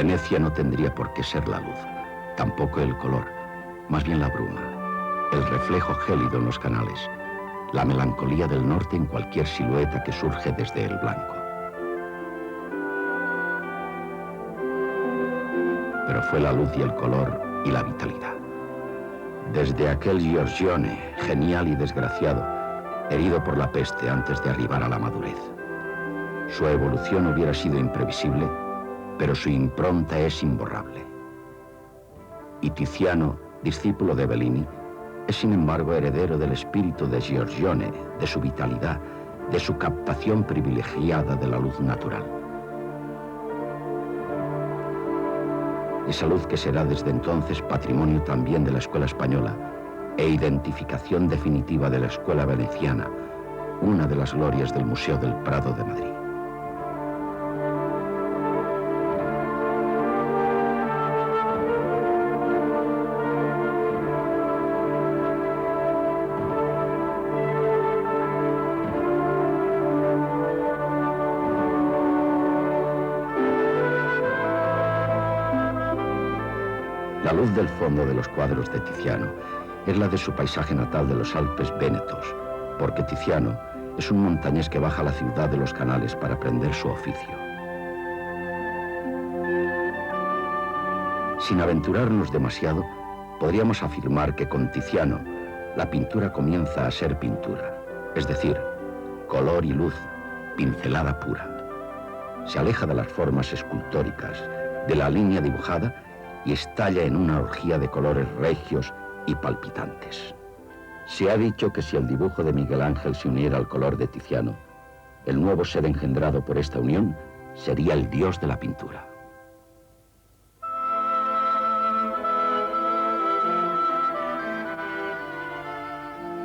Venecia no tendría por qué ser la luz, tampoco el color, más bien la bruma, el reflejo gélido en los canales, la melancolía del norte en cualquier silueta que surge desde el blanco. Pero fue la luz y el color y la vitalidad. Desde aquel Giorgione, genial y desgraciado, herido por la peste antes de arribar a la madurez. Su evolución hubiera sido imprevisible, pero su impronta es imborrable. Y Tiziano, discípulo de Bellini, es sin embargo heredero del espíritu de Giorgione, de su vitalidad, de su captación privilegiada de la luz natural. Esa luz que será desde entonces patrimonio también de la escuela española e identificación definitiva de la escuela veneciana, una de las glorias del Museo del Prado de Madrid. La luz del fondo de los cuadros de Tiziano es la de su paisaje natal de los Alpes vénetos, porque Tiziano es un montañés que baja a la ciudad de los canales para aprender su oficio. Sin aventurarnos demasiado, podríamos afirmar que con Tiziano la pintura comienza a ser pintura, es decir, color y luz, pincelada pura. Se aleja de las formas escultóricas, de la línea dibujada, y estalla en una orgía de colores regios y palpitantes. Se ha dicho que si el dibujo de Miguel Ángel se uniera al color de Tiziano, el nuevo ser engendrado por esta unión sería el dios de la pintura.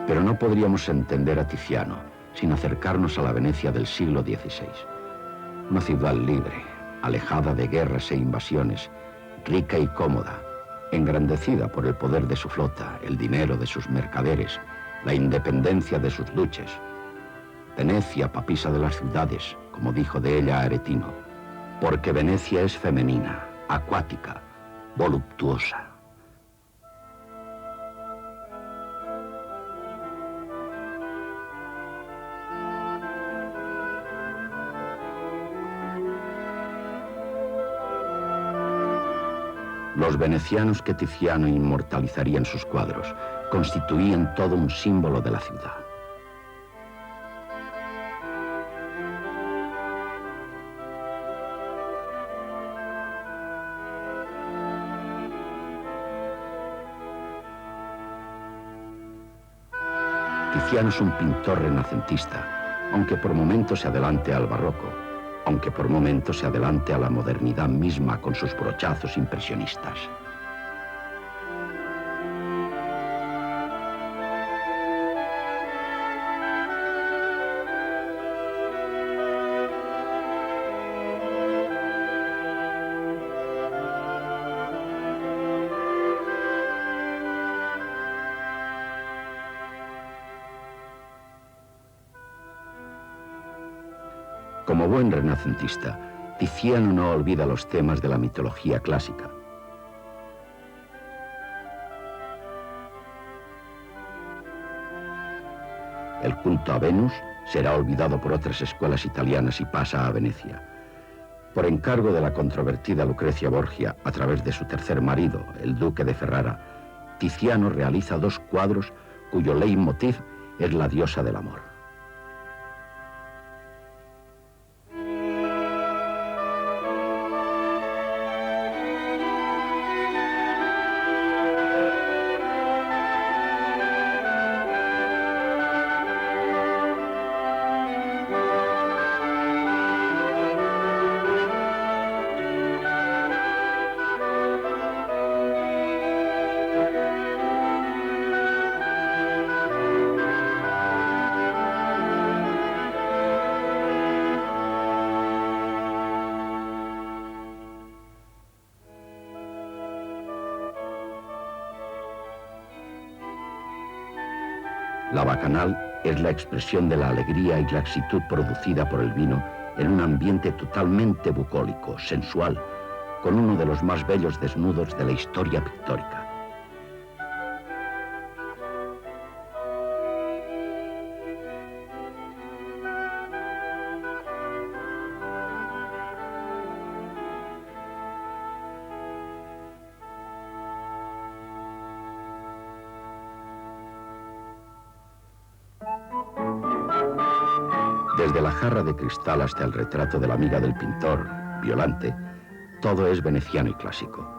Pero no podríamos entender a Tiziano sin acercarnos a la Venecia del siglo XVI. Una ciudad libre, alejada de guerras e invasiones, rica y cómoda, engrandecida por el poder de su flota, el dinero de sus mercaderes, la independencia de sus duques. Venecia, papisa de las ciudades, como dijo de ella Aretino, porque Venecia es femenina, acuática, voluptuosa. Los venecianos que Tiziano inmortalizaría en sus cuadros constituían todo un símbolo de la ciudad. Tiziano es un pintor renacentista, aunque por momentos se adelante al barroco, aunque por momentos se adelante a la modernidad misma con sus brochazos impresionistas. Como buen renacentista, Tiziano no olvida los temas de la mitología clásica. El culto a Venus será olvidado por otras escuelas italianas y pasa a Venecia. Por encargo de la controvertida Lucrecia Borgia, a través de su tercer marido, el duque de Ferrara, Tiziano realiza dos cuadros cuyo leitmotiv es la diosa del amor. La bacanal es la expresión de la alegría y laxitud producida por el vino en un ambiente totalmente bucólico, sensual, con uno de los más bellos desnudos de la historia pictórica. Desde la jarra de cristal hasta el retrato de la amiga del pintor, Violante, todo es veneciano y clásico.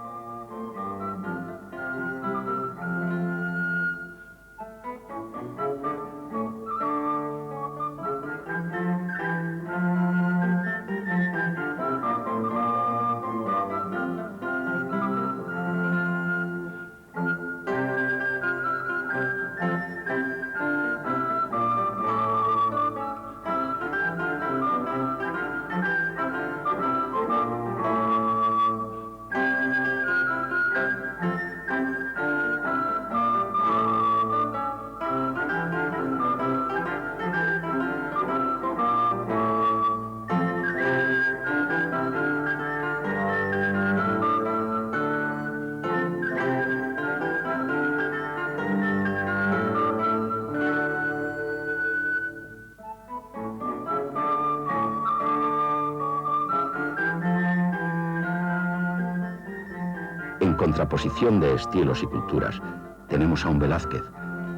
En contraposición de estilos y culturas, tenemos a un Velázquez,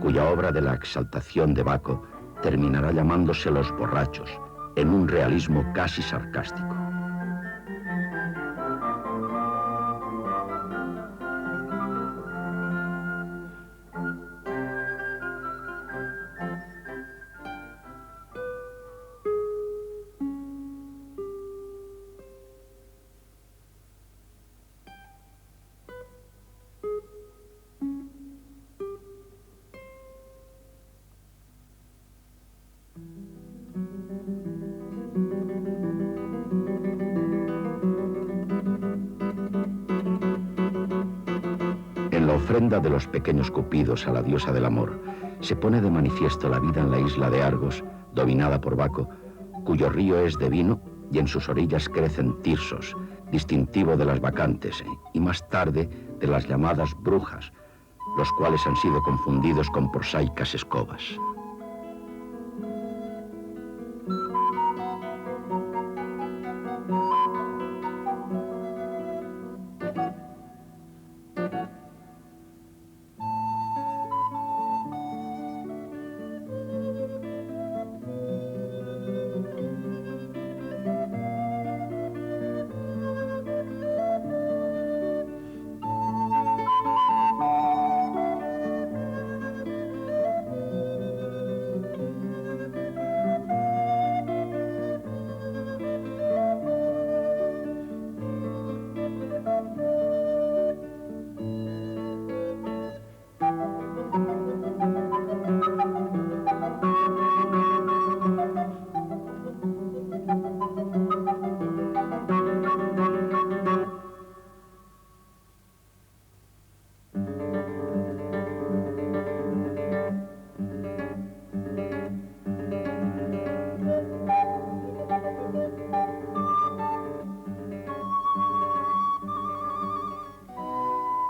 cuya obra de la exaltación de Baco terminará llamándose Los borrachos, en un realismo casi sarcástico. En la ofrenda de los pequeños cupidos a la diosa del amor, se pone de manifiesto la vida en la isla de Argos, dominada por Baco, cuyo río es de vino y en sus orillas crecen tirsos, distintivo de las bacantes y más tarde de las llamadas brujas, los cuales han sido confundidos con prosaicas escobas.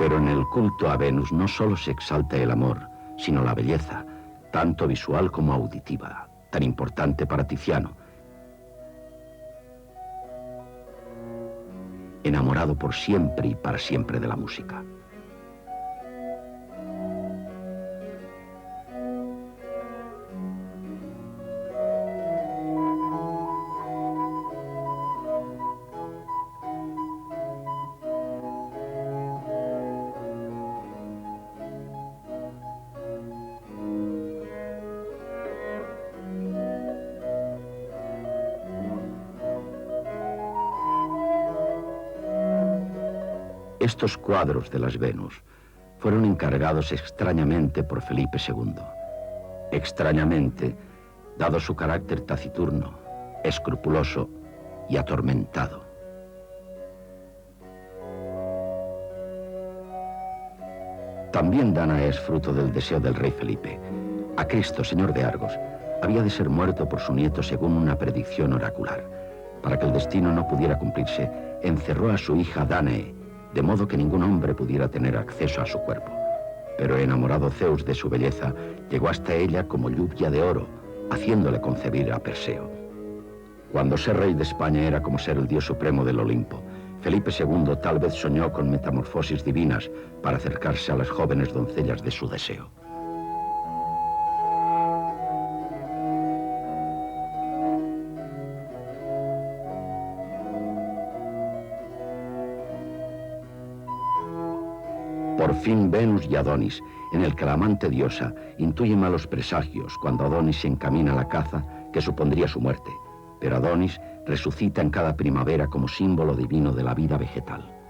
Pero en el culto a Venus no solo se exalta el amor, sino la belleza, tanto visual como auditiva, tan importante para Tiziano. Enamorado por siempre y para siempre de la música. Estos cuadros de las Venus fueron encargados extrañamente por Felipe II. Extrañamente, dado su carácter taciturno, escrupuloso y atormentado. También Dana es fruto del deseo del rey Felipe. A Cristo, señor de Argos, había de ser muerto por su nieto según una predicción oracular. Para que el destino no pudiera cumplirse, encerró a su hija Danae, de modo que ningún hombre pudiera tener acceso a su cuerpo. Pero enamorado Zeus de su belleza, llegó hasta ella como lluvia de oro, haciéndole concebir a Perseo. Cuando ser rey de España era como ser el dios supremo del Olimpo, Felipe II tal vez soñó con metamorfosis divinas para acercarse a las jóvenes doncellas de su deseo. Por fin Venus y Adonis, en el que la amante diosa intuye malos presagios cuando Adonis se encamina a la caza que supondría su muerte, pero Adonis resucita en cada primavera como símbolo divino de la vida vegetal.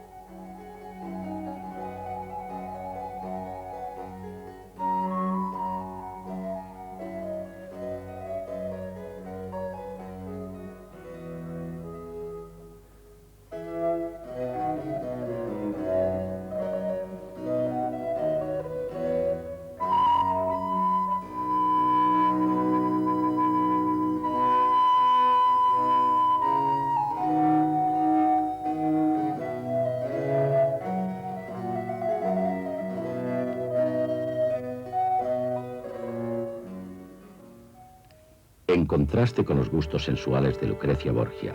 En contraste con los gustos sensuales de Lucrecia Borgia,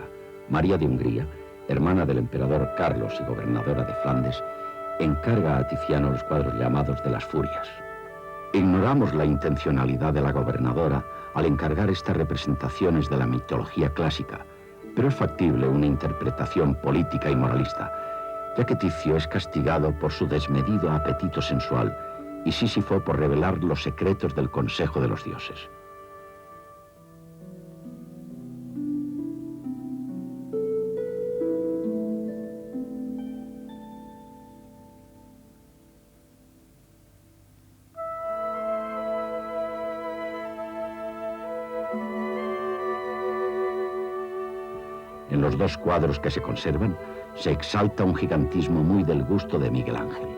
María de Hungría, hermana del emperador Carlos y gobernadora de Flandes, encarga a Tiziano los cuadros llamados de las Furias. Ignoramos la intencionalidad de la gobernadora al encargar estas representaciones de la mitología clásica, pero es factible una interpretación política y moralista, ya que Ticio es castigado por su desmedido apetito sensual y Sísifo por revelar los secretos del consejo de los dioses. En los dos cuadros que se conservan, se exalta un gigantismo muy del gusto de Miguel Ángel.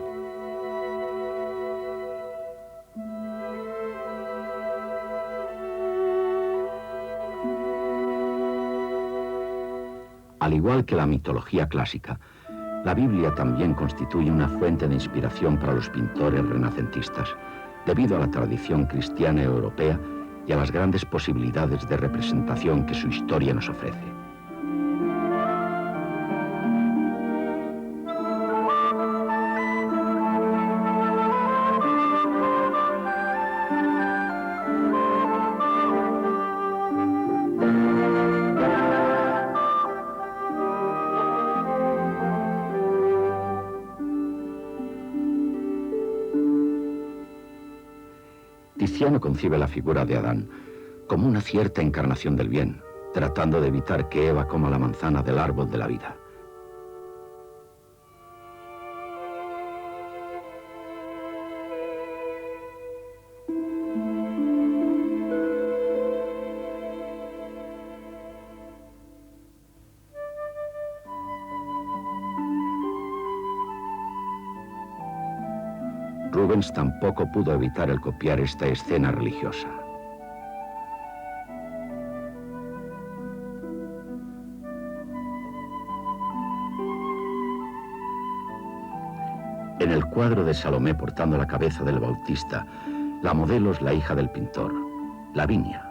Al igual que la mitología clásica, la Biblia también constituye una fuente de inspiración para los pintores renacentistas, debido a la tradición cristiana europea y a las grandes posibilidades de representación que su historia nos ofrece. Tiziano concibe la figura de Adán como una cierta encarnación del bien, tratando de evitar que Eva coma la manzana del árbol de la vida. Rubens tampoco pudo evitar el copiar esta escena religiosa. En el cuadro de Salomé portando la cabeza del Bautista, la modelo es la hija del pintor, Lavinia.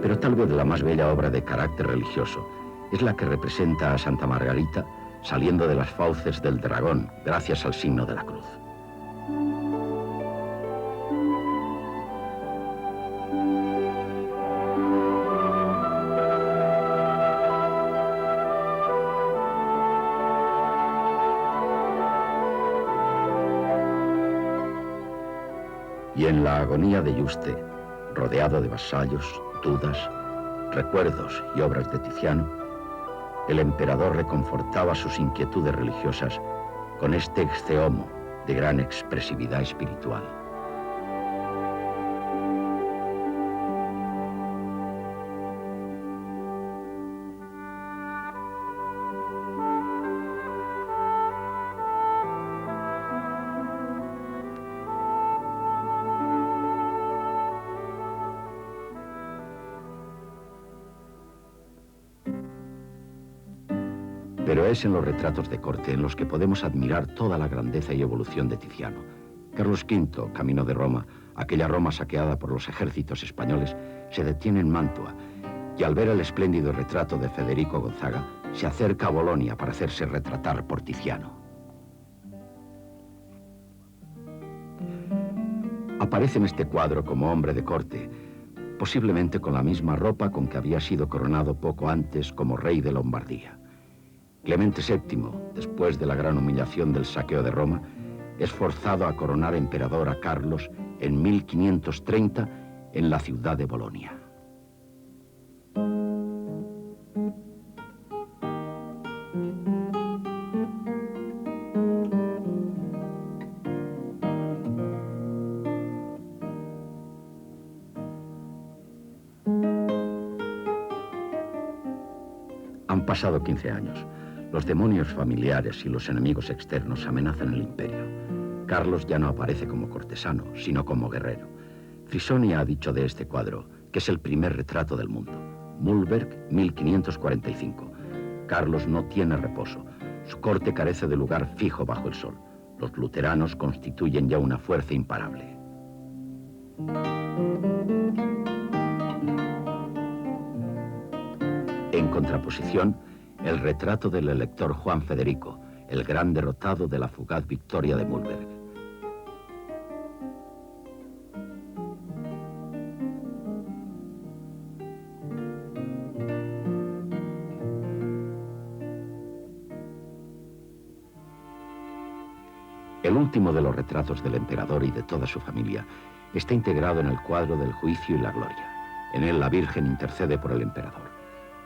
Pero tal vez la más bella obra de carácter religioso es la que representa a Santa Margarita saliendo de las fauces del dragón gracias al signo de la cruz. Y en la agonía de Yuste, rodeado de vasallos, dudas, recuerdos y obras de Tiziano, el emperador reconfortaba sus inquietudes religiosas con este exceomo de gran expresividad espiritual. Pero es en los retratos de corte en los que podemos admirar toda la grandeza y evolución de Tiziano. Carlos V, camino de Roma, aquella Roma saqueada por los ejércitos españoles, se detiene en Mantua y al ver el espléndido retrato de Federico Gonzaga, se acerca a Bolonia para hacerse retratar por Tiziano. Aparece en este cuadro como hombre de corte, posiblemente con la misma ropa con que había sido coronado poco antes como rey de Lombardía. Clemente VII, después de la gran humillación del saqueo de Roma, es forzado a coronar emperador a Carlos en 1530 en la ciudad de Bolonia. Han pasado 15 años. Los demonios familiares y los enemigos externos amenazan el imperio. Carlos ya no aparece como cortesano, sino como guerrero. Frisoni ha dicho de este cuadro que es el primer retrato del mundo. Mühlberg, 1545. Carlos no tiene reposo. Su corte carece de lugar fijo bajo el sol. Los luteranos constituyen ya una fuerza imparable. En contraposición, el retrato del elector Juan Federico, el gran derrotado de la fugaz victoria de Mühlberg. El último de los retratos del emperador y de toda su familia está integrado en el cuadro del juicio y la gloria. En él la Virgen intercede por el emperador.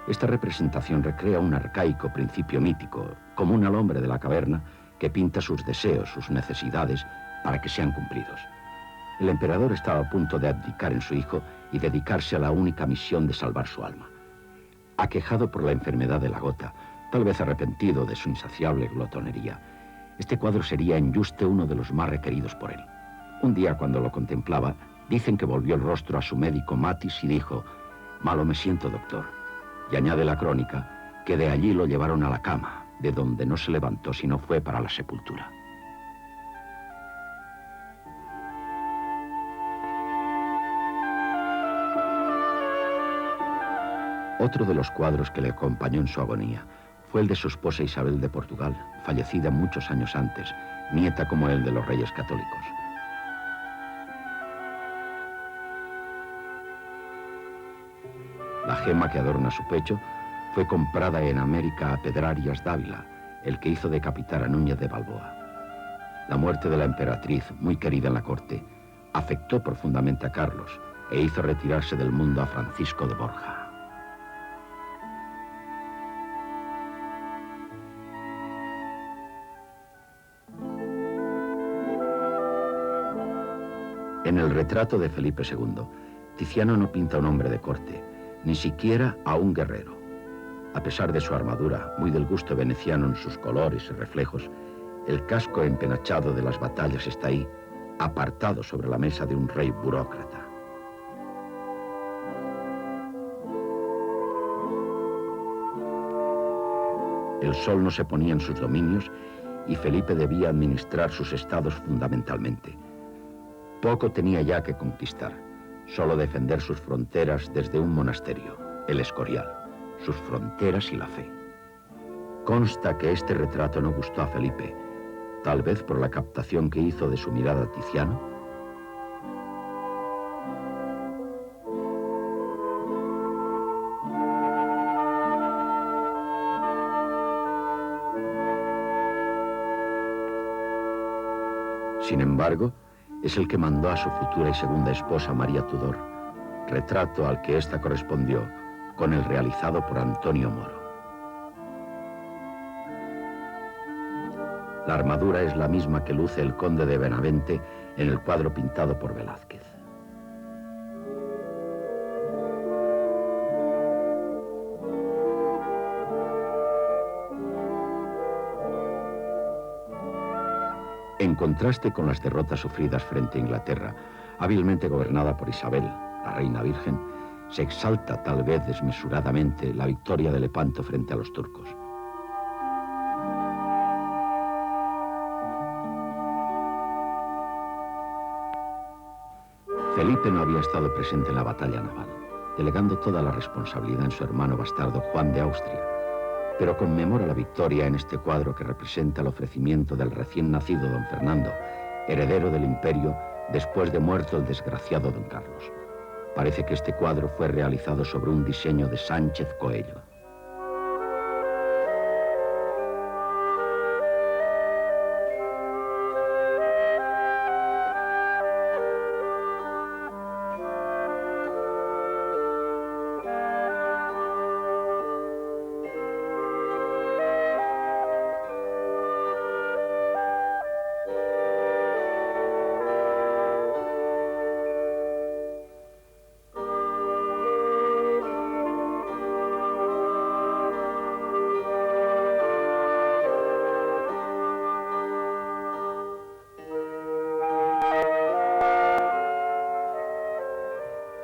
Esta representación recrea un arcaico principio mítico, común al hombre de la caverna, que pinta sus deseos, sus necesidades, para que sean cumplidos. El emperador estaba a punto de abdicar en su hijo y dedicarse a la única misión de salvar su alma. Aquejado por la enfermedad de la gota, tal vez arrepentido de su insaciable glotonería, este cuadro sería en Yuste uno de los más requeridos por él. Un día, cuando lo contemplaba, dicen que volvió el rostro a su médico Matis y dijo: «Malo me siento, doctor». Y añade la crónica que de allí lo llevaron a la cama, de donde no se levantó sino fue para la sepultura. Otro de los cuadros que le acompañó en su agonía fue el de su esposa Isabel de Portugal, fallecida muchos años antes, nieta como él de los reyes católicos. La gema que adorna su pecho fue comprada en América a Pedrarias Dávila, el que hizo decapitar a Núñez de Balboa. La muerte de la emperatriz, muy querida en la corte, afectó profundamente a Carlos e hizo retirarse del mundo a Francisco de Borja. En el retrato de Felipe II, Tiziano no pinta a un hombre de corte, ni siquiera a un guerrero. A pesar de su armadura, muy del gusto veneciano en sus colores y reflejos, el casco empenachado de las batallas está ahí, apartado sobre la mesa de un rey burócrata. El sol no se ponía en sus dominios y Felipe debía administrar sus estados fundamentalmente. Poco tenía ya que conquistar, solo defender sus fronteras desde un monasterio, el Escorial, sus fronteras y la fe. Consta que este retrato no gustó a Felipe, tal vez por la captación que hizo de su mirada Tiziano. Sin embargo, es el que mandó a su futura y segunda esposa María Tudor, retrato al que ésta correspondió con el realizado por Antonio Moro. La armadura es la misma que luce el conde de Benavente en el cuadro pintado por Velázquez. En contraste con las derrotas sufridas frente a Inglaterra, hábilmente gobernada por Isabel, la reina virgen, se exalta tal vez desmesuradamente la victoria de Lepanto frente a los turcos. Felipe no había estado presente en la batalla naval, delegando toda la responsabilidad en su hermano bastardo Juan de Austria, pero conmemora la victoria en este cuadro que representa el ofrecimiento del recién nacido don Fernando, heredero del imperio, después de muerto el desgraciado don Carlos. Parece que este cuadro fue realizado sobre un diseño de Sánchez Coello.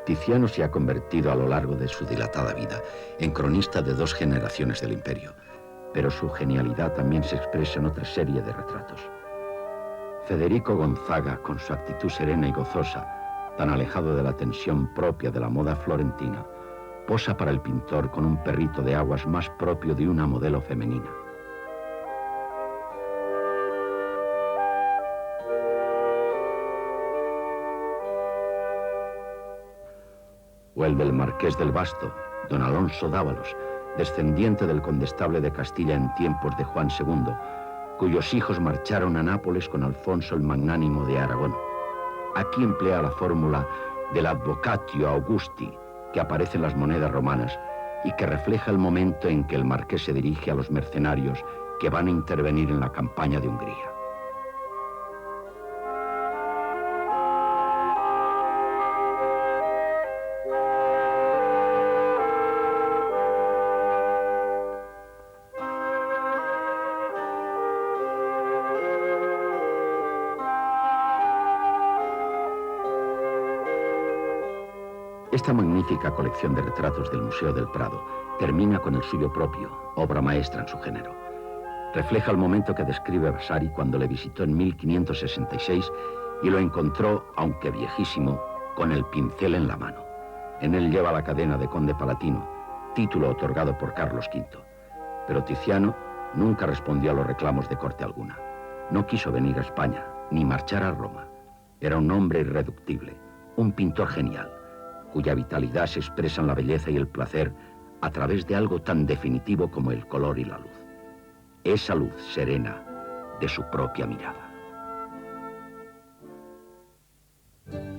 Tiziano se ha convertido a lo largo de su dilatada vida en cronista de 2 generaciones del imperio, pero su genialidad también se expresa en otra serie de retratos. Federico Gonzaga, con su actitud serena y gozosa, tan alejado de la tensión propia de la moda florentina, posa para el pintor con un perrito de aguas más propio de una modelo femenina. O el del marqués del Basto, don Alonso Dávalos, descendiente del condestable de Castilla en tiempos de Juan II, cuyos hijos marcharon a Nápoles con Alfonso el Magnánimo de Aragón. Aquí emplea la fórmula del advocatio Augusti, que aparece en las monedas romanas y que refleja el momento en que el marqués se dirige a los mercenarios que van a intervenir en la campaña de Hungría. Esta magnífica colección de retratos del Museo del Prado termina con el suyo propio, obra maestra en su género. Refleja el momento que describe Vasari cuando le visitó en 1566 y lo encontró, aunque viejísimo, con el pincel en la mano. En él lleva la cadena de conde palatino, título otorgado por Carlos V. Pero Tiziano nunca respondió a los reclamos de corte alguna. No quiso venir a España, ni marchar a Roma. Era un hombre irreductible, un pintor genial, cuya vitalidad se expresa en la belleza y el placer a través de algo tan definitivo como el color y la luz. Esa luz serena de su propia mirada.